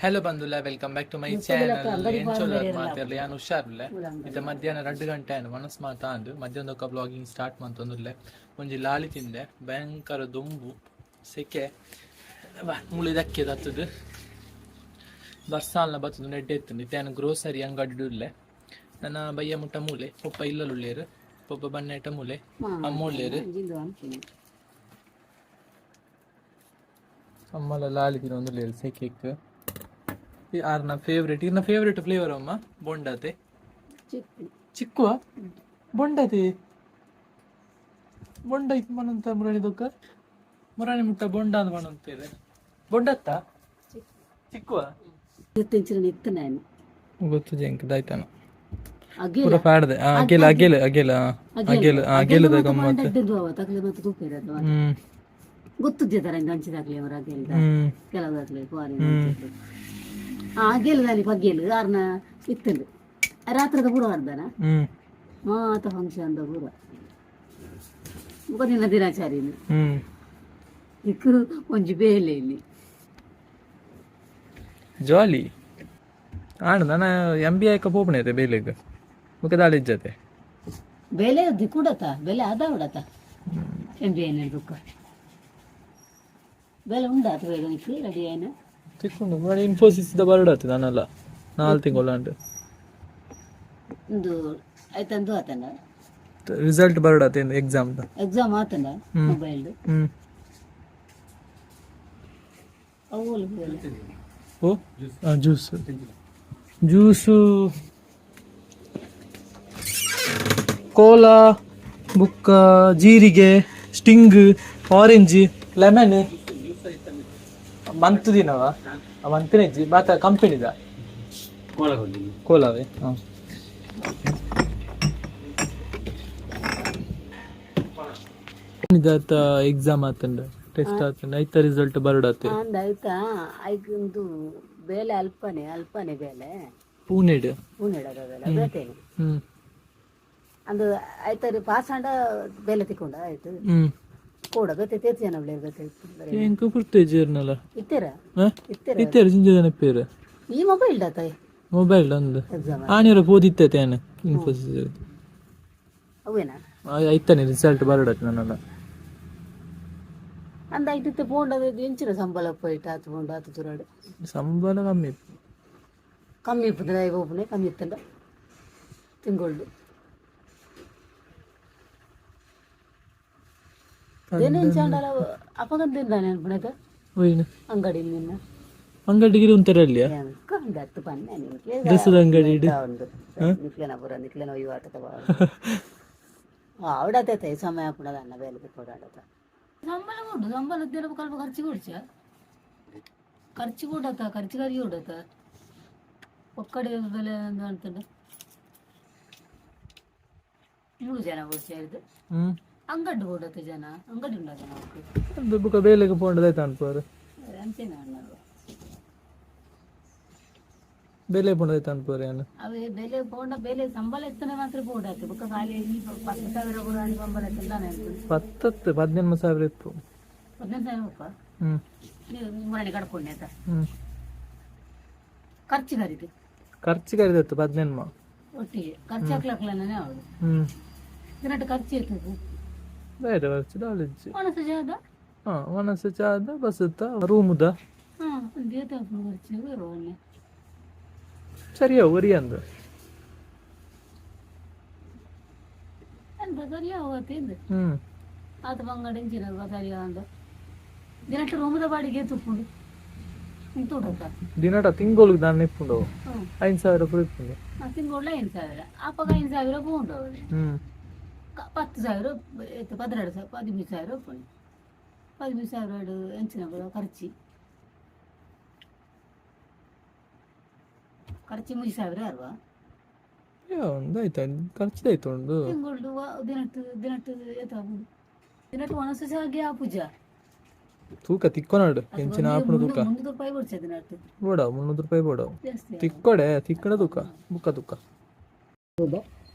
Hello ಬಂಧುಲ welcome back to my channel. ಎಂಚೊಲ್ಲರ್ ಮಾತಾಡಲಿ ನಾನು ಹುಷಾರಿಲ್ಲ. ಇದು ಮಧ್ಯಾಹ್ನ 2 ಗಂಟೆ ಆಯ್ತು ಮನಸ್ಸು ಮಾತಾ ಅಂದು ಮಧ್ಯಾಹ್ನದೊಕ್ಕ ಬ್ಲಾಗಿಂಗ್ ಸ್ಟಾರ್ಟ್ ಮಾಡ್ತಂದಿಲ್ಲ. ಒಂಜಿ ಲಾಳಿ ತಿಂದೆ, ಭಯಂಕರ ದೊಂಬು ಸೆಕೆ ಮುಳಿದಕ್ಕೆ ತತ್ತದು ಬರ್ಸಾಲ್ನ ಬತ್ತದು ನೆಡ್ಡೆ ಎತ್ತುಂಡು ಇತ್ತೇನು ಗ್ರೋಸರಿ ಅಂಗಡಿ ಇಲ್ಲೇ ನನ್ನ ಬಯ್ಯ ಮುಟ್ಟ ಮೂಲೆ ಒಪ್ಪ ಇಲ್ಲುಳ್ಳೇರು ಒಬ್ಬ ಬನ್ನೆಟ ಮೂಲೆ ಅಮ್ಮೋಳ್ಳೇರು ಅಮ್ಮಲ ಲಾಳಿ ತಿನ್ನ ಒಂದು ಸೆಕೆಕ್ ಯಾರನ್ನ ಫೇವ್ರೇಟ್ ಇನ್ನ ಫೇವ್ರೇಟ್ ಫ್ಲೇವರ್ ಅಮ್ಮ ಬೊಂಡತೆ ಚಿಕ್ಕುವ ಬೊಂಡತೆ ಬೊಂಡ ಇತ್ತು ಮನಂತ ಮುರಾಣಿ ದೊಕ್ಕ ಮುರಾಣಿ ಮುಟ್ಟ ಬೊಂಡ ಅಂತ ಮನಂತೇವೆ ಬೊಂಡತ್ತ ಚಿಕ್ಕುವ ಗೊತ್ತು ಜಂಕ್ ದಾಯ್ತಾನ ಪೂರ ಪಾಡ್ದೆ ಅಗೆಲ ಅಗೆಲ ಅಗೆಲ ಅಗೆಲ ಅಗೆಲದ ಗಮ್ಮತ್ ಗೊತ್ತು ಚಿತ್ತರಂಜನ್ ಹಂಚಿದಾಗ್ಲಿ ಅವರ ಕೆಲವದಾಗ್ಲಿ ಗೆಲ್ದಾನಿ ಪಗ್ಗೆಲು ಯಾರನ್ನ ಇತ್ತಲು ರಾತ್ರದ ಪೂರ ಬರ್ದಾನ ಮಾತ ಫಂಕ್ಷನ್ ಪೂರ ಮುಖದಿನ ದಿನಾಚಾರಿನ ಇಕ್ಕು ಒಂಜಿ ಬೇಲೆ ಇಲ್ಲಿ ಜಾಲಿ ಆಣ ನಾನು MBA ಪೋಪಣೆ ಐತೆ ಬೇಲೆಗೆ ಮುಖದಾಳಿ ಜೊತೆ ಬೇಲೆ ಕೂಡತ ಬೆಲೆ ಅದ ಉಡತ MBA ದುಃಖ ಬೆಲೆ ಉಂಡಾತ ಬೇಗ ನಿಕ್ಕು ರೆಡಿ ಆಯ್ನ ತಿಕ್ಕೊಂಡು ಮಾಡಿ ಇನ್ಫೋಸಿಸ್ ಬರ್ಡ್ ಆಯ್ತು ನಾನೆಲ್ಲ 4 ತಿಂಗಳು ಉಂಟು ಒಂದು ಆಯ್ತಂದು ಆತನ ರಿಸಲ್ಟ್ ಬರ್ಡ್ ಆಯ್ತು ಎಕ್ಸಾಮ್ ಆತನ ಮೊಬೈಲ್ ಓ ಜ್ಯೂಸು ಕೋಲಾ ಬುಕ್ಕ ಜೀರಿಗೆ ಸ್ಟಿಂಗ್ ಆರೆಂಜ್ ಲೆಮನ್ ಮಂತ್ ದಿನವ ಮಂತ್ನೆಜ್ಜಿ ಬಾತ ಕಂಪನಿದ ಕೋಲಾವೆ ಇದಾತ ಎಕ್ಸಾಮ್ ಆತಂಡ ಟೆಸ್ಟ್ ಆತಂಡ ಐತ ರಿಸಲ್ಟ್ ಬರ್ಡಾತೆ ಆಯ್ತಾ ಐಕೊಂದು ಬೇಲೆ ಅಲ್ಪನೆ ಬೇಲೆ ಪೂನೆಡ್ ಅದಲ್ಲ ಬೇತೇನೆ ಅಂದು ಆಯ್ತು ಪಾಸ್ ಆಂಡ ಬೇಲೆ ತಿಕ್ಕೊಂಡ ಆಯ್ತು ಕೂಡ ಬೇತೆ ತೇರ್ತಿ ಜನ ಬೇತೆ ಎಂಕು ಪುರ್ತೇಜರ್ನಲ್ಲ ಇತ್ತೀರ ಇತ್ತೀರ ಜಿಂಜನ ಪೇರು ಈ ಮೊಬೈಲ್ ಡಾತ ಮೊಬೈಲ್ ಅಂದು ಆಣಿರ ಓದಿತ್ತೇನೆ ಇನ್ಫೋಸಿಸ್ ಅವೇನಾ ಐತಾನೆ ರಿಸಲ್ಟ್ ಬರ್ಡಾತೆ ನನ್ನಲ್ಲ ಅಂದ ಐತಿತ್ತೆ ಪೋಂಡದ ಎಂಚಿನ ಸಂಬಳ ಪೋಯ್ತು ಆತು ಪೋಂಡ ಆತು ತುರಾಡು ಸಂಬಳ ಕಮ್ಮಿ ಇಪ್ಪದ ಒಬ್ಬನೇ ಕಮ್ಮಿ ಇತ್ತಂಡ ತಿಂಗಳು ಏನೇನು ಅಪಗಂತ ತಿಂದಾನೆ ಅನ್ಪಣಕ ಅಂಗಡಿ ನಿನ್ನ ಅಂಗಡಿಗೆ ಒಂಥರ ಅಲ್ಲಿ ಹತ್ತು ಪನ್ನೆ ಡ್ರೆಸ್ಸದ ಅಂಗಡಿ ನಿಕ್ಲೇನ ಪುರ ನಿಕ್ಲೇನ ಒಯ್ಯು ಆಟಕ ಆವಡತೈತೆ ಸಮಯ ಕೂಡ ಅನ್ನ ಬೇಲೆ ಕೊಡಾಡತ ಸಂಬಳ ಕೊಡು ಸಂಬಳ ದಿನ ಕಲ್ಪ ಖರ್ಚು ಕೊಡ್ಚ ಖರ್ಚು ಕೊಡತ್ತ ಖರ್ಚು ಕರಿ ಕೊಡತ್ತ ಒಕ್ಕಡೆ ಬೆಲೆ ಅಂತಂಡ 3 ಜನ ಕೊಡ್ಚಾಯಿದ್ದು ಅಂಗಡಿ ಕೊಡತ್ತೆ ಜನ ಅಂಗಡಿ ಉಂಡ ಜನ ಬುಕ್ಕ ಬೇಲೆಗೆ ಪೋಂಡದಾಯ್ತು ಅನ್ಕೋರು ಅಂಚೆನ ಬೇಲೆ ಪೋಂಡದಾಯ್ತು ಅನ್ಕೋರು ಏನು ಅವೇ ಬೆಲೆ ಪೋಂಡ ಬೇಲೆ ಸಂಬಳ ಎತ್ತನೆ ಮಾತ್ರ ಪೋಡಾತೆ ಬುಕ್ಕ ಖಾಲಿ 10,000 ಕೂಡ ಸಂಬಳ ಎತ್ತಂದಾನೆ 15,000 ಇತ್ತು 15,000 ಬುಕ್ಕ ಮನೆ ಕಡ್ಕೊಂಡೆ ಆಯ್ತಾ ಖರ್ಚು ಕರಿದತ್ತು 15 ಒಟ್ಟಿಗೆ ಖರ್ಚು ಹಾಕ್ಲಕ್ಲನೇ ಅವಳು ದಿನಟ್ಟು ಖರ್ಚು ಇರ್ತದೆ ಬೇರೆ ಖರ್ಚು ದಾಳಿಜ್ಜಿ ಮನಸ್ಸು ಚಾದ ಬಸ್ಸುತ್ತ ರೂಮುದ ಖರ್ಚು ಬರುವಲ್ಲಿ ಸರಿಯಾ ಒರಿ ಅಂದ ಸರಿಯಾ ಹೋಗ್ತಿದ್ದು ಆತ ಬಂಗಡಿ ಇಂಚಿನ ಸರಿಯಾ ಅಂದ ದಿನಟ್ಟು ರೂಮದ ಬಾಡಿಗೆ ತುಪ್ಪುಂಡು ದಿನಟ ತಿಂಗಳಿಗೆ ನಾನು ಇಪ್ಪುಂಡು 5,000 ರೂಪಾಯಿ ಇಪ್ಪುಂಡು ತಿಂಗಳು 5,000 ಅಪ್ಪಗ 5,000 ಪೋಂಡು 10,000 12,000 15,000 ಪೋಂಡು 15,000 ಎಂಚಿನ ಖರ್ಚು 3,000 ಅಲ್ವಾ ಒಂದಾಯ್ತು ಖರ್ಚಿದಾಯ್ತು ಒಂದು ತಿಂಗಳು ದಿನಟ್ಟು ದಿನಟ್ಟು ಒಣಸು ಹಾಗೆ ಆ ಪೂಜಾ ತೂಕ ತಿಕ್ಕೊನಾಡು ಎಂಚಿನ ಆಪಣ ತೂಕ 300 ರೂಪಾಯಿ ಕೊಡ್ಚೆ ದಿನಟ್ಟು ಬೋಡ 300 ರೂಪಾಯಿ ಬೋಡ ತಿಕ್ಕೊಡೆ ತಿಕ್ಕಡ ತೂಕ ಬುಕ್ಕ ತೂಕ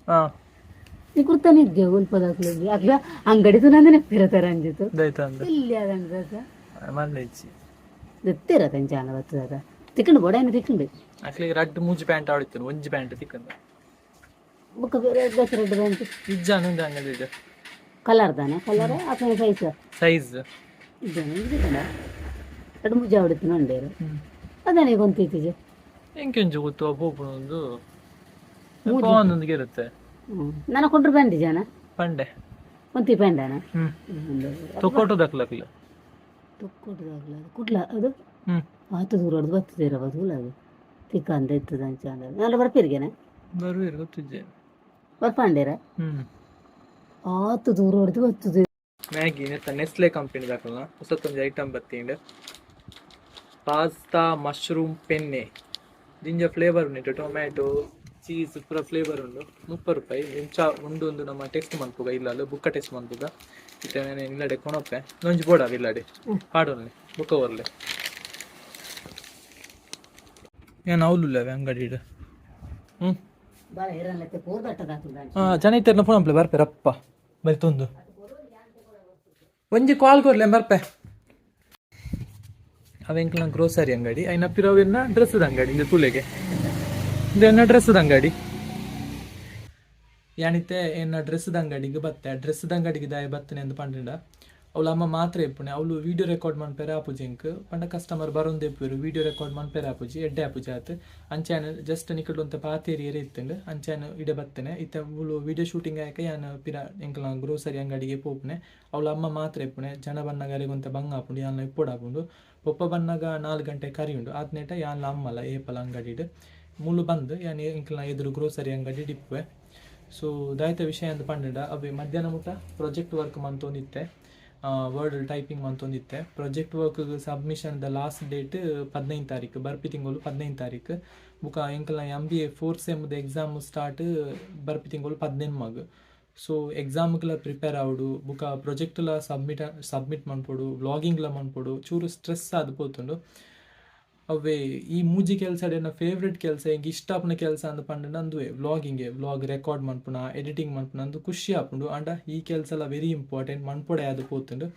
ಹಾ ಈ ಕುರ್ತಾನೆ ಇದ್ದೆ ಉಲ್ಪದಾಗ್ಲಿ ಆಗ್ಲ ಅಂಗಡಿದು ನಂದನೆ ಪಿರತರ ಅಂಜಿತು ದೈತ ಅಂದ್ರೆ ಇಲ್ಲಿ ಅದಂಗ ಮಲ್ಲೆಚ್ಚಿ ದತ್ತಿರ ತಂಜಾನ ಬತ್ತದ ತಿಕ್ಕಂಡು ಬೋಡೇನು ತಿಕ್ಕಂಡು ಅಕ್ಲಿಗೆ ರಡ್ಡು ಮೂಜಿ ಪ್ಯಾಂಟ್ ಆಡಿತ್ತು ಒಂಜಿ ಪ್ಯಾಂಟ್ ತಿಕ್ಕಂದ ಬುಕ್ಕ ಬೇರೆ ರೆಡ್ ಪ್ಯಾಂಟ್ ಇಜ್ಜಾನು ಅಂಗಡಿ ಕಲರ್ ತಾನೆ ಕಲರ್ ಅಥವಾ ಸೈಜ್ ಸೈಜ್ ಇದ್ದೇನೆ ಎರಡು ಮುಜೆ ಆಡಿತ್ತು ನೋಡೇರು ಅದೇನೇ ಗೊಂತಿತ್ತಿಜೆ ಎಂಕೆಂಜು ಗೊತ್ತು ಪೋಪುನೊಂದು ಒಂದೊಂದಿಗೆ ಇರುತ್ತೆ ನಾನು ಕೊಂಡ್ರು ಪ್ಯಾಂಟ್ ಜಾನ ಪಂಡೆ ಒಂತಿ ಪ್ಯಾಂಡನ ತೊಕ್ಕೊಟ್ಟು ದಕ್ಲಕ್ಲ ತೊಕ್ಕೊಟ್ಟದಾಗಲ ಕುಡ್ಲ ಅದು ಆತು ದೂರ ಹೊಡೆದು ಬರ್ತದೆ ಬದುಲ್ಲ ಅದು ತಿಕ್ಕ ಅಂತ ಇರ್ತದೆ ಅಂಚ ನಾನು ಬರ್ಪಿರ್ಗೇನೆ ಬರುವಿರು ಗೊತ್ತಿದ್ದೆ ಬರ್ಪಂಡೇರ ಆತು ದೂರ ಹೊಡೆದು ಬರ್ತದೆ ಮ್ಯಾಗಿ ನೆಸ್ಲೆ ಕಂಪನಿ ದಾಕಲ್ನ ಹೊಸತ್ತೊಂದು ಐಟಮ್ ಬತ್ತೀಂಡ್ ಪಾಸ್ತಾ ಮಶ್ರೂಮ್ ಪೆನ್ನೆ ದಿಂಜ ಫ್ಲೇವರ್ ಉಂಟು ಟೊಮ್ಯಾಟೊ ಚೀಸ್ ಪೂರ ಫ್ಲೇವರ್ ಉಂಡು 30 ರೂಪಾಯಿ ಇಂಚ ಉಂಡು ಒಂದು ನಮ್ಮ ಟೆಸ್ಟ್ ಮನ್ಪುಗ ಇಲ್ಲಲ್ಲ ಬುಕ್ಕ ಟೆಸ್ಟ್ ಮನ್ಪುಗ ಇತ್ತೆ ಇಲ್ಲಡೆ ಕೊಣಪ್ಪೆ ನೊಂಜಿ ಬೋಡ ಇಲ್ಲಡೆ ಪಾಡೋನ್ಲೆ ಬುಕ್ಕ ಬರ್ಲೆ ಏನು ಅವಲುಲ್ಲವೆ ಅಂಗಡಿ ಜನ ಇತ್ತರ ಫೋನ್ ಅಪ್ಲೆ ಬರ್ಪೆ ರಪ್ಪ ಬರಿತೊಂದು ಒಂಜಿ ಕಾಲ್ ಕೊರ್ಲೆ ಬರ್ಪೆ ಅವೆಂಕ್ಲ ಗ್ರೋಸರಿ ಅಂಗಡಿ ಐನ ಪಿರವಿನ ಡ್ರೆಸ್ದ ಅಂಗಡಿ ಇದು ತುಲೆಗೆ ಇದನ್ನ ಡ್ರೆಸ್ದ ಅಂಗಡಿ ಯಾನಿತ್ತೆ ಏನ ಡ್ರೆಸ್ದ ಅಂಗಡಿಗೆ ಬತ್ತೆ ಡ್ರೆಸ್ದ ಅಂಗಡಿಗೆ ದಾಯ ಬತ್ತನೆ ಅಂತ ಪಂಡಿಂಡ ಅವಳು ಅಮ್ಮ ಮಾತ್ರ ಇಪ್ಪುಣೆ ಅವಳು ವಿಡಿಯೋ ರೆಕಾರ್ಡ್ ಮಾಡ್ಪೇರೆ ಆಪುಜಿ ಇಂಕ್ ಪಂಡ ಕಸ್ಟಮರ್ ಬರೋಂದು ಇಪ್ಪರು ವಿಡಿಯೋ ರೆಕಾರ್ಡ್ ಮಾಡ್ಪೇರೆ ಆಪುಜಿ ಎಡ್ಡೆ ಆಪುಜಿ ಆತು ಅಂಚಾನ ಜಸ್ಟ್ ನಿಕಡ್ ಒಂತ ಪಾತೇರಿ ಏರಿ ಇತ್ತಂಡು ಅಂಚಾನ ಇಡೆ ಬತ್ತನೆ ಇತ್ತ ಅವಳು ವಿಡಿಯೋ ಶೂಟಿಂಗ್ ಆಯಕ ಯಾನ ಪಿರ ಎಂಕಲ ಗ್ರೋಸರಿ ಅಂಗಡಿಗೆ ಪೋಪುನೆ ಅವಳು ಅಮ್ಮ ಮಾತ್ರ ಇಪ್ಪುಣೆ ಜನ ಬನ್ನಗಾರಿಗೆ ಒಂತ ಬಂಗ ಆಪುಂಡು ಯಾನ ಇಪ್ಪೊಡಾಪುಂಡು ಪೊಪ್ಪ ಬನ್ನಾಗ 4 ಗಂಟೆ ಕರಿ ಉಂಡು ಆದ್ನೇಟ ಯಾನ್ಲ ಅಮ್ಮಲ್ಲ ಏಪಲ ಅಂಗಡಿಡು ಮುಳು ಬಂದು ಯಾನ್ ಎಂಕಲ್ನ ಎದುರು ಗ್ರೋಸರಿ ಅಂಗಡಿ ಡಿಪ್ಪುವೆ ಸೊ ದಾಯ್ತ ವಿಷಯ ಅಂತ ಪಂಡಿಡ ಅವೇ ಮಧ್ಯಾಹ್ನ ಮುಟ ಪ್ರಾಜೆಕ್ಟ್ ವರ್ಕ್ ಮಂತೊಂದಿತ್ತೆ ವರ್ಡ್ ಟೈಪಿಂಗ್ ಮಂತೊಂದಿತ್ತೆ ಪ್ರಾಜೆಕ್ಟ್ ವರ್ಕ್ ಸಬ್ಮಿಷನ್ ದ ಲಾಸ್ಟ್ ಡೇಟ್ 15 ತಾರೀಕು ಬರ್ಪಿ ತಿಂಗಳು 15 ತಾರೀಕು ಬುಕ ಎಂಕಲ್ನ MBA 4th ಸೆಮ್ದು ಎಕ್ಸಾಮ್ ಸ್ಟಾರ್ಟ್ ಬರ್ಪಿ ತಿಂಗಳು 15 ಸೊ ಎಕ್ಸಾಮ್ಗೆಲ್ಲ ಪ್ರಿಪೇರ್ ಆವಡು ಬುಕ ಪ್ರಾಜೆಕ್ಟ್ಲ ಸಬ್ಮಿಟ್ ಮಾಡ್ಕೊಡು ವ್ಲಾಗಿಂಗ್ಲ ಮಾಡ್ಕೊಡು ಚೂರು ಸ್ಟ್ರೆಸ್ ಆದ್ ಪೋತುಂಡು ಅವೇ ಈ ಮೂಜಿ ಕೆಲಸ ನನ್ನ ಫೇವ್ರೆಟ್ ಕೆಲಸ ಹಿಂಗೆ ಇಷ್ಟ ಆಪನ ಕೆಲಸ ಅಂತ ಪಂಡ ನಂದುವೆ ವ್ಲಾಗ್ ರೆಕಾರ್ಡ್ ಮಾಡ್ಪುಣ ಎಡಿಟಿಂಗ್ ಮಾಡ್ಪುಣ ಅಂದು ಖುಷಿ ಆಪುಂಡು ಅಂಡ ಈ ಕೆಲಸ ಎಲ್ಲ ವೆರಿ ಇಂಪಾರ್ಟೆಂಟ್ ಮನ್ಪೊಡೆ ಅದು ಪೋತುಂಡು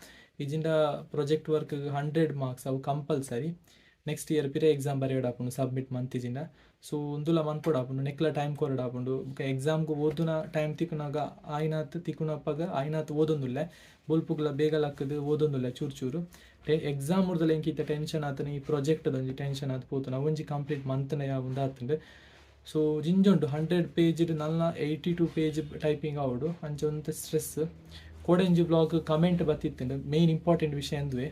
ಇಜಿಂದ ಪ್ರಾಜೆಕ್ಟ್ ವರ್ಕ್ 100 ಮಾರ್ಕ್ಸ್ ಅವು ಕಂಪಲ್ಸರಿ ನೆಕ್ಸ್ಟ್ ಇಯರ್ ಪಿರೇ ಎಕ್ಸಾಮ್ ಬರೆಯೋಡಾಪುಂಡು ಸಬ್ಮಿಟ್ ಮಂತಿಜಿಂದ ಸೊ ಒಂದುಲ ಮನ್ಪೊಡಾಪುಂಡು ನೆಕ್ಲ ಟೈಮ್ ಕೊರಡಾಪುಂಡು ಎಕ್ಸಾಮ್ಗೆ ಓದುನ ಟೈಮ್ ತಿಕ್ಕುನಾಗ ಆಯ್ನಾತ್ ತಿಕ್ಕುನಪ್ಪಾಗ ಆಯ್ನಾತ್ ಓದೊಂದುಲ್ಲೆ ಬೊಲ್ಪುಗ್ಲ ಬೇಗ ಲಕ್ಕದು ಓದೊಂದುಲ್ಲೆ ಚೂರು ಎಕ್ಸಾಮ್ ಉರ್ದಲ್ಲ ಎಂಕಿತ್ತ ಟೆನ್ಷನ್ ಆತನ ಈ ಪ್ರಾಜೆಕ್ಟ್ದೊಂಜಿ ಟೆನ್ಷನ್ ಆತ್ ಪೋತುನ ಒಂಜಿ ಕಂಪ್ಲೀಟ್ ಮಂತನ ಯಾವುದು ಆತುಂಡು ಸೊ ಜಿಂಜುಂಡು 100 ಪೇಜ್ ನಲ್ಲ 82 ಪೇಜ್ ಟೈಪಿಂಗ್ ಆವಡು ಅಂಚ ಒಂತ ಸ್ಟ್ರೆಸ್ ಕೋಡೆಂಜಿ ಬ್ಲಾಗ್ ಕಮೆಂಟ್ ಬತ್ತಿತ್ತುಂಡು ಮೇನ್ ಇಂಪಾರ್ಟೆಂಟ್ ವಿಷಯ ಅಂದುವೆ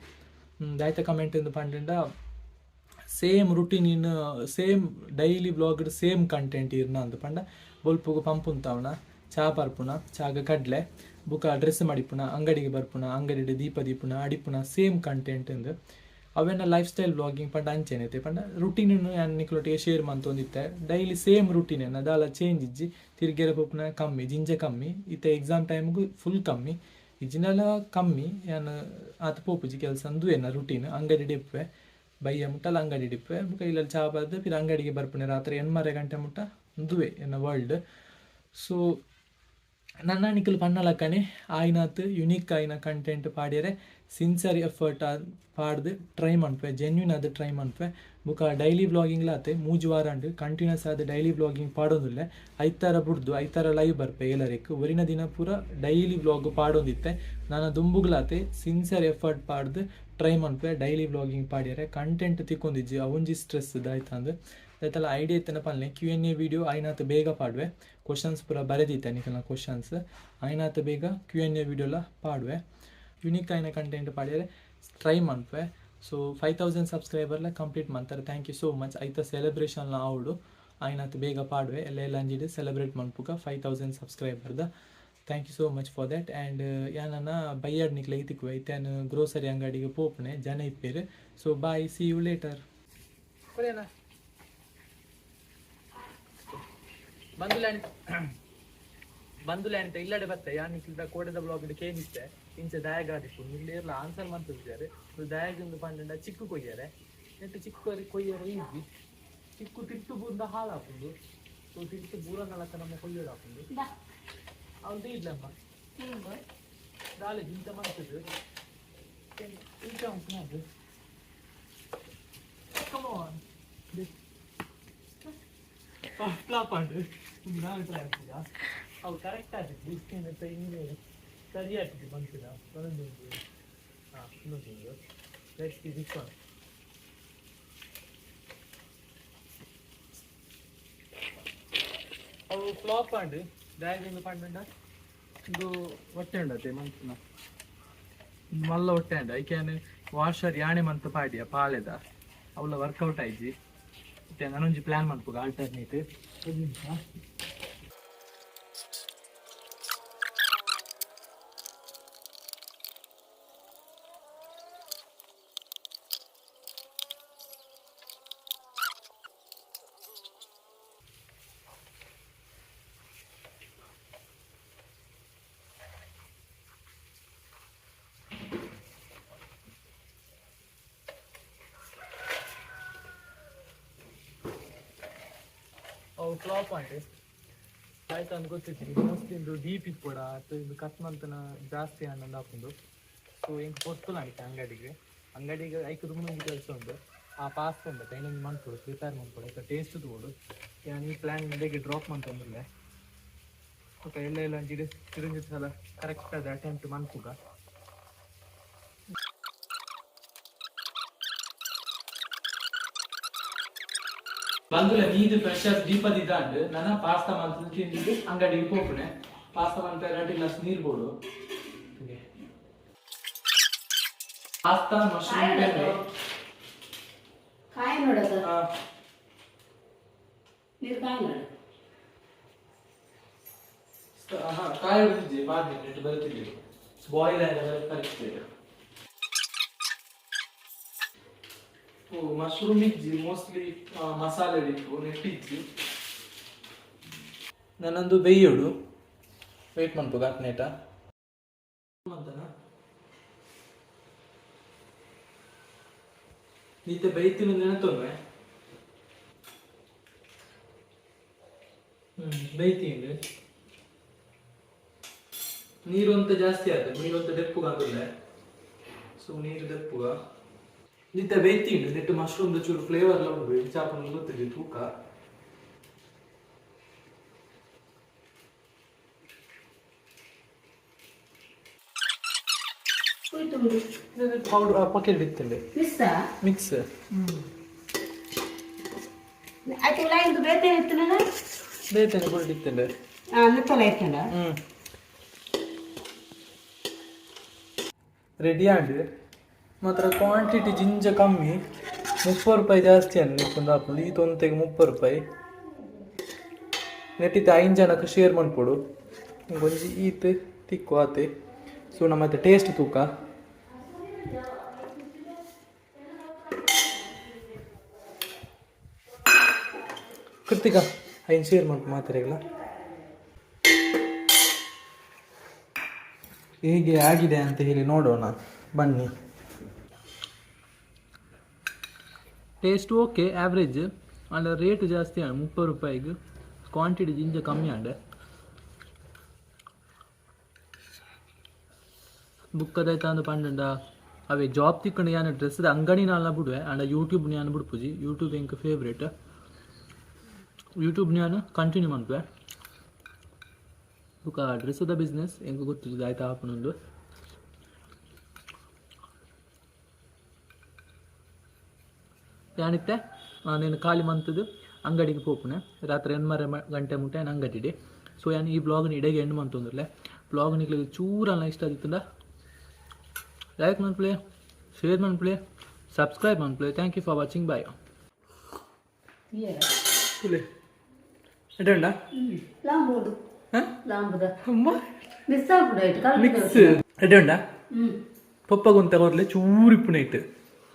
ದಾಯ್ತ ಕಮೆಂಟ್ ಎಂದು ಪಂಡ same routine in same daily ಬ್ಲಾಗ್ಡ್ ಸೇಮ್ ಕಂಟೆಂಟ್ ಇರ್ನ ಅಂತ ಪಂಡ ಬೊಲ್ಪುಗು ಪಂಪುಂತಾವಣ ಚಾ ಪರ್ಪುಣ ಚಾಗ ಕಡ್ಲೆ ಬುಕ ಡ್ರೆಸ್ ಮಾಡಿಪುಣ ಅಂಗಡಿಗೆ ಬರ್ಪುಣ ಅಂಗಡಿ ದೀಪ ದೀಪುಣ ಅಡಿಪುಣ ಸೇಮ್ ಕಂಟೆಂಟ್ ಎಂದು ಅವೆನ್ನ ಲೈಫ್ ಸ್ಟೈಲ್ ಬ್ಲಾಗಿಂಗ್ ಪಂಡ ಅಂಚೆನೈತೆ ಪಂಡ ರುಟೀನನ್ನು ಯಾನ್ ನಿಕ್ಲೊಟ್ಟಿಗೆ ಶೇರ್ ಮಂತೊಂದಿತ್ತೆ ಡೈಲಿ ಸೇಮ್ ರುಟೀನ್ ಅದಾಲ ಚೇಂಜ್ ಇಜ್ಜಿ ತಿರ್ಗೆರೆ ಪುಪ್ನ ಕಮ್ಮಿ ಜಿಂಜೆ ಕಮ್ಮಿ ಇತ್ತೆ ಎಕ್ಸಾಮ್ ಟೈಮ್ಗೂ ಫುಲ್ ಕಮ್ಮಿ ಇಜಿನೆಲ್ಲ ಕಮ್ಮಿ ಯಾನ್ ಆತ ಪೋಪುಜಿ ಕೆಲಸ ಅಂದು ಏನ ರುಟೀನ್ ಅಂಗಡಿ ಡಿಪ್ಪೆ ಬೈಯ ಮುಟ್ಟಲ್ಲ ಅಂಗಡಿ ಡಿಪ್ಪೆ ಬುಕ ಇಲ್ಲಲ್ಲಿ ಚಾ ಬರ್ದು ಪಿರ ಅಂಗಡಿಗೆ ಬರ್ಪುಣೆ ರಾತ್ರಿ 8:30 ಗಂಟೆ ಮುಟ್ಟ ಅಂದುವೆ ಎನ್ನ ವರ್ಲ್ಡ್ ಸೊ ನನ್ನ ನಿಕಲು ಪನ್ನಲಕ್ಕನೆ ಆಯ್ನಾತ್ ಯುನೀಕ್ ಆಯ್ನ ಕಂಟೆಂಟ್ ಪಾಡ್ಯರೆ ಸಿನ್ಸಿಯರ್ ಎಫರ್ಟ್ ಪಾಡ್ದು ಟ್ರೈ ಮನ್ಪೆ ಜೆನ್ಯೂನ್ ಅದು ಟ್ರೈ ಮನ್ಪೆ ಬುಕ ಡೈಲಿ ಬ್ಲಾಗಿಂಗ್ಲಾತೆ 3 ವಾರ ಅಂಡು ಕಂಟಿನ್ಯೂಸ್ ಆದ ಡೈಲಿ ಬ್ಲಾಗಿಂಗ್ ಪಾಡೋದಿಲ್ಲ ಐತಾರ ಬುಡ್ದು ಐತಾರ ಲೈವ್ ಬರ್ಪೆ ಎಲ್ಲರಿಕ್ ಒರಿನ ದಿನ ಪೂರ ಡೈಲಿ ಬ್ಲಾಗ್ ಪಾಡೋದಿತ್ತೆ ನಾನು ದುಂಬುಗ್ಲಾತೆ ಸಿನ್ಸಿಯರ್ ಎಫರ್ಟ್ ಪಾಡ್ದು ಟ್ರೈ ಮನ್ಪೆ ಡೈಲಿ ಬ್ಲಾಗಿಂಗ್ ಪಾಡ್ಯರೆ ಕಂಟೆಂಟ್ ತಿಕ್ಕೊಂದಿಜ್ಜಿ ಅವೊಂಜಿ ಸ್ಟ್ರೆಸ್ ದಾಯ್ತಂದು ಆಯ್ತಲ್ಲ ಐಡಿಯಾ ಇತ್ತನ ಪಲ್ಲೆ Q&A ವಿಡಿಯೋ ಆಯ್ನಾತ್ ಬೇಗ ಪಾಡ್ವೆ ಕ್ವಶನ್ಸ್ ಪೂರ ಬರೆದಿತ್ತೆ ನಿಖಲ್ನ ಕ್ವಶನ್ಸ್ ಆಯ್ನಾತ್ ಬೇಗ Q&A ವಿಡಿಯೋಲ ಪಾಡ್ವೆ ಯುನೀಕ್ ಆಯ್ನ ಕಂಟೆಂಟ್ ಪಾಡ್ಯರೆ ಟ್ರೈ ಮನ್ಪೆ ಸೊ 5000 ಸಬ್ಸ್ಕ್ರೈಬರ್ಲ ಕಂಪ್ಲೀಟ್ ಮಾಡ್ತಾರೆ ಥ್ಯಾಂಕ್ ಯು ಸೋ ಮಚ್ ಐತ ಸೆಲೆಬ್ರೇಷನ್ಲ ಆವಡು ಆಯ್ನಾತ್ ಬೇಗ ಪಾಡ್ವೆ ಎಲ್ಲ ಅಂಜಿಡು ಸೆಲೆಬ್ರೇಟ್ ಮನ್ಪುಗ 5000 ಸಬ್ಸ್ಕ್ರೈಬರ್ದ thank you so much for that and ಯಾನನ್ನ ಬೈಯಾಡ್ ನಿಕ್ಲೆ ಇತಿಕ್ವೆ ಇತ್ಯಾನು ಗ್ರೋಸರಿ ಅಂಗಡಿಗೆ ಪೋಪುನೆ ಜನ ಇಪ್ಪೇರು so bye see you later ಬಂದುಲೆ ಅಂತ ಇಲ್ಲಡೆ ಬತ್ತೆ ಯಾನಿಕ್ಕಿಂತ ಕೋಟೆದ ಬ್ಲಾಗ್ ಕೇಳಿದ್ದೆ ಇಂಚೆ ದಯಗಾದಿಪ್ಪು ಇಲ್ಲೇರ್ಲ ಆನ್ಸರ್ ಮಾಡ್ತಿದ್ದಾರೆ ದಯಗಿಂದು ಪಂಡ ಚಿಕ್ಕು ಕೊಯ್ಯರೆ ನೆಟ್ಟು ಚಿಕ್ಕು ಕೊಯ್ಯರೆ ಈಸಿ ಚಿಕ್ಕು ತಿಟ್ಟು ಬೂಂದ ಹಾಳಾಪುಂಡು ಸೊ ತಿಟ್ಟು ಬೂರಂಗಳಕ್ಕ ನಮ್ಮ ಕೊಯ್ಯೋಡು ಹಾಪುಂಡು ಅವ್ನು ಇಲ್ಲಮ್ಮ ದಾಳಿ ಇಂತ ಮಾಡ್ತಿದ್ರು ಇಂತ ಉಂಟು Come on. ಫ್ಲಾಪ್ ಆಡು ನಾನು ಟ್ರೈ ಆಗ್ತೀರಾ ಅವು ಕರೆಕ್ಟ್ ಆಗ್ತಿತ್ತು ಇಷ್ಟೇನಂತ ಹಿಂಗೆ ಸರಿ ಆಗ್ತಿತ್ತು ಬಂತಿಲ್ಲ ಒಂದೊಂದು ಹಾಂ ಇನ್ನೊಂದು ನೆಕ್ಸ್ಟ್ ದಿಸ್ ಒನ್ ಅವು ಫ್ಲಾಪ್ ಆಡು ಬ್ಯಾಗಿಂದು ಪಂಡ ಇದು ಹೊಟ್ಟೆ ಉಂಡತೆ ಮಂತ್ನ ಮಲ್ಲ ಹೊಟ್ಟೆ ಉಂಡ ಐಕ್ಯಾನ್ ವಾಷರ್ ಯಾಣೆ ಮಂತ್ ಪಾಡಿಯ ಪಾಳೆದ ಅವಳ ವರ್ಕೌಟ್ ಆಯ್ತು ಮತ್ತೆ ನಾನೊಂದು ಪ್ಲಾನ್ ಮಾಡ್ಬೇಕು ಆಲ್ಟರ್ನೇಟ್ ಅವು ಫ್ಲಾಪ್ ಆಂಟೆ ಆಯ್ತು ಅಂತ ಗೊತ್ತಿತ್ತು ಮೋಸ್ಟ್ಲಿ ಇದು ಡೀಪ್ ಇಪ್ಪಡ ಅಥವಾ ಇದು ಕಟ್ ಮಂತನ ಜಾಸ್ತಿ ಹಣ್ಣೊಂದು ಹಾಕೊಂಡು ಸೊ ಹೆಂಗೆ ಕೊಡ್ತಲ್ಲ ಆಯ್ತು ಅಂಗಡಿಗೆ ಐದು ರೂಮಿಗೆ ಕೆಲಸ ಉಂಟು ಆ ಪಾಸ್ತಾ ಉಂಟು ಇನ್ನೊಂದು ಮಾಡ್ಕೊಡು ಪ್ರಿಪೇರ್ ಮಾಡ್ಕೊಡು ಆಯ್ತು ಟೇಸ್ಟ್ ತಗೋಡು ಈ ಪ್ಲ್ಯಾನ್ ಬೆಳಗ್ಗೆ ಡ್ರಾಪ್ ಮಾಡ್ತಂದ್ರೆ ಓಕೆ ಎಲ್ಲ ಚಿರಂಜಿ ಸಲ ಕರೆಕ್ಟ್ ಅದು ಅಟೆಂಪ್ಟ್ ಮಾಡ್ಕೋಗ ಬಂದುಲೆ ನೀರು ಫ್ರೆಶರ್ ದೀಪದಿದ್ದಾಂಡು ನಾನು ಪಾಸ್ತಾ ಮಂತ್ ತಿಂದಿದ್ದು ಅಂಗಡಿಗೆ ಹೋಗ್ಬಿಣೆ ಪಾಸ್ತಾ ಮಂತ್ 2 ಗ್ಲಾಸ್ ನೀರು ಬೋಡು ಪಾಸ್ತಾ ಮಶ್ರೂಮ್ ಪೆನ್ನೆ ಕಾಯಿ ನೋಡೋದು ನೀರು ಕಾಯಿ ನೋಡು ಕಾಯಿ ಹೊಡೆದಿದ್ದೆ ಬಾಡಿ ನೆಟ್ಟು ಬರುತ್ತಿದ್ದೆ ಬಾಯ್ಲ್ ಆಗಿ ಕಲಿಸ್ತೇವೆ ಮಶ್ರೂಮ್ ಇಜ್ಜಿ ಮೋಸ್ಟ್ಲಿ ಮಸಾಲೆ ಇತ್ತು ನೆಟ್ಟಿಜ್ಜಿ ನನ್ನೊಂದು ಬೇಯೋಡು ವೇಟ್ ಮಾಡ್ಬೋದು ಹಾಕ್ನೇಟ ಅಂತನಾ ನೀತೆ ಬೈತೀನಿ ನೆನತೊಂದ್ರೆ ಬೈತೀನಿ ನೀರು ಅಂತ ಜಾಸ್ತಿ ಆಯ್ತು ನೀರು ಅಂತ ದೆಪ್ಪುಗ ಅಂತಲ್ಲ ಸೊ ನೀರು ದೆಪ್ಪುಗ ನಿಂತ ಬೇಯ್ತಿಂಡು ನೆಟ್ಟು ಮಶ್ರೂಮ್ ಚೂರು ಫ್ಲೇವರ್ ಎಲ್ಲ ಉಂಟು ಚಾಪನ ಗೊತ್ತಿದೆ ತೂಕ ಪೌಡರ್ ಪಾಕೆಟ್ ಇತ್ತಂಡೆ ಮಿಕ್ಸ್ ಬೇತೇನೆ ಕೂಡ ಇತ್ತಂಡೆ ರೆಡಿ ಆಂಡ್ ಮಾತ್ರ ಕ್ವಾಂಟಿಟಿ ಜಿಂಜ ಕಮ್ಮಿ 30 ರೂಪಾಯಿ ಜಾಸ್ತಿ ಅನ್ನ ನಿಕ್ಕೊಂಡು ಹಾಕೊಂಡು ಈ ತೊಂತೆಗೆ 30 ರೂಪಾಯಿ ನೆಟ್ಟಿತ್ತು 5 ಜನಕ್ಕೆ ಶೇರ್ ಮಾಡ್ಕೊಡು ಒಂಜಿ ಈತ್ ತಿಕ್ಕು ಆತೆ ಸೊ ಮತ್ತೆ ಟೇಸ್ಟ್ ತೂಕ ಕೃತಿಕ 5 ಶೇರ್ ಮಾಡ್ಕೊ ಮಾತ್ರೆಗಳ ಹೇಗೆ ಆಗಿದೆ ಅಂತ ಹೇಳಿ ನೋಡೋಣ ಬನ್ನಿ ಟೇಸ್ಟ್ ಓಕೆ ಆವ್ರೇಜ್ ಅಲ್ಲ ರೇಟ್ ಜಾಸ್ತಿ ಆಂಡ್ 30 ರೂಪಾಯಿಗೆ ಕ್ವಾಂಟಿಟಿ ಜಿಂಜ ಕಮ್ಮಿ ಆಂಡ್ ಬುಕ್ಕದಾಯ್ತಾ ಅಂದು ಪಂಡ ಅವೇ ಜಾಬ್ ತಿಕ್ಕೊಂಡು ಯಾನ ಡ್ರೆಸ್ದ ಅಂಗಡಿ ನಾಲ್ನ ಬಿಡುವೆ ಅಂಡ್ ಯೂಟ್ಯೂಬ್ ನಾನು ಬಿಡ್ಪುಜಿ ಯೂಟ್ಯೂಬ್ ಎಂಕ್ ಫೇವ್ರೇಟ್ ಯೂಟ್ಯೂಬ್ ನಾನು ಕಂಟಿನ್ಯೂ ಮಾಡ್ಬೆ ಬುಕ್ಕ ಡ್ರೆಸ್ದ ಬಿಸ್ನೆಸ್ ಹೆಂಗೆ ಗೊತ್ತಿದ್ದು ಆಯ್ತಾ ಹಾಪನೊಂದು ಯಾನಿತ್ತೆ నేను ಖಾಲಿ ಮಂತದ್ದು ಅಂಗಡಿಗೆ ಹೋಗ್ಪುಣೆ ರಾತ್ರಿ 8:30 ಗಂಟೆ ಮುಟ್ಟೆ ನಾನು ಅಂಗಡಿಡೆ ಸೊ ಯಾನು ಈ ಬ್ಲಾಗ್ನ ಇಡೆಗೆ ಎಂಡ್ ಮಂತಂದ್ರಲೆ ಬ್ಲಾಗ್ ನಿಕ್ಲಿಗೆ ಚೂರಲ್ಲ ಇಷ್ಟ ಆಗಿತ್ತಂದ ಲೈಕ್ ಮಾಡ್ಪ್ಲೆ ಶೇರ್ ಮಾಡ್ಪ್ಲೆ ಸಬ್ಸ್ಕ್ರೈಬ್ ಮಾಡ್ಪ್ಲೆ thank you for watching bye ಎಡಂಡ ಲಾಂಬೋದು ಲಾಂಬದ ಮಿಸ್ ಆಗ್ಬಿಡ ಮಿಕ್ಸ್ ಎಡಂಡ ಪಪ್ಪಗೊಂತ ಕೊರ್ಲೆ ಚೂರಿಪ್ಪುನ ಇಟ್ಟು